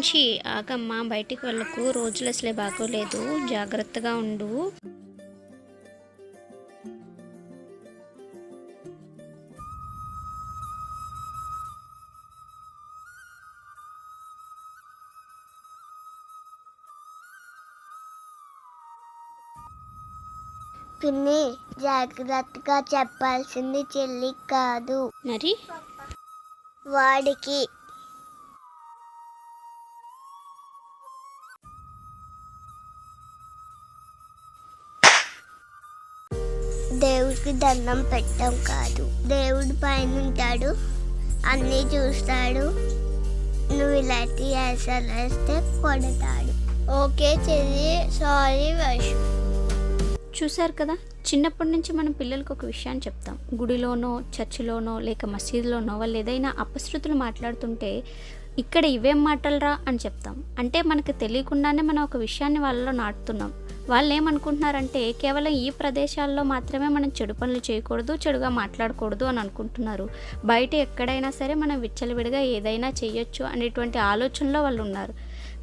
వంశీ ఆగమ్మ, బయటికి వెళ్ళకు, రోజులు అసలే బాగోలేదు, జాగ్రత్తగా ఉండు. పిన్ని, జాగ్రత్తగా చెప్పాల్సింది చెల్లి కాదు, మరి వాడికి. దేవుడికి దండం పెట్టడం కాదు, దేవుడి పైన ఉంటాడు, అన్నీ చూస్తాడు. నువ్వు ఇలాంటి యాసలు వేస్తే కొడతాడు. ఓకే చెల్లి, సారీ వర్షం. చూశారు కదా, చిన్నప్పటి నుంచి మనం పిల్లలకు ఒక విషయాన్ని చెప్తాం. గుడిలోనో, చర్చిలోనో, లేక మసీదులోనో వాళ్ళు ఏదైనా అపశృతులు మాట్లాడుతుంటే ఇక్కడ ఇవేం మాటలరా అని చెప్తాం. అంటే మనకు తెలియకుండానే మనం ఒక విషయాన్ని వాళ్ళలో నాటుతున్నాం. వాళ్ళు ఏమనుకుంటున్నారంటే కేవలం ఈ ప్రదేశాల్లో మాత్రమే మనం చెడు పనులు చేయకూడదు, చెడుగా మాట్లాడకూడదు అని అనుకుంటున్నారు. బయట ఎక్కడైనా సరే మనం విచ్చలవిడిగా ఏదైనా చేయొచ్చు అనేటువంటి ఆలోచనలో వాళ్ళు ఉన్నారు.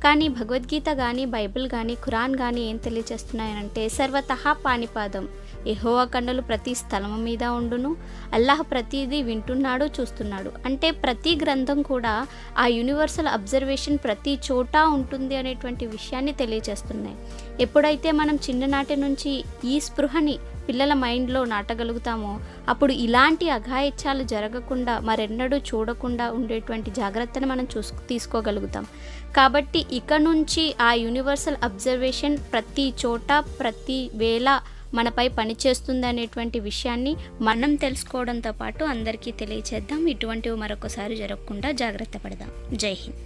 కానీ భగవద్గీత కానీ, బైబిల్ కానీ, ఖురాన్ కానీ ఏం తెలియజేస్తున్నాయనంటే సర్వతః పాణిపాదం, యెహోవా కన్నులు ప్రతి స్థలము మీద ఉండును, అల్లాహ్ ప్రతిదీ వింటున్నాడు, చూస్తున్నాడు. అంటే ప్రతి గ్రంథం కూడా ఆ యూనివర్సల్ అబ్జర్వేషన్ ప్రతి చోట ఉంటుంది అనేటువంటి విషయాన్ని తెలియజేస్తున్నాయి. ఎప్పుడైతే మనం చిన్ననాటి నుంచి ఈ స్పృహని పిల్లల మైండ్లో నాటగలుగుతామో అప్పుడు ఇలాంటి అఘాయిత్యాలు జరగకుండా, మరెన్నడూ చూడకుండా ఉండేటువంటి జాగ్రత్తను మనం తీసుకోగలుగుతాం. కాబట్టి ఇక నుంచి ఆ యూనివర్సల్ అబ్జర్వేషన్ ప్రతి చోట, ప్రతి వేళ మనపై పనిచేస్తుంది అనేటువంటి విషయాన్ని మనం తెలుసుకోవడంతో పాటు అందరికీ తెలియచేద్దాం. ఇటువంటివి మరొకసారి జరగకుండా జాగ్రత్త పడదాం. జై హింద్.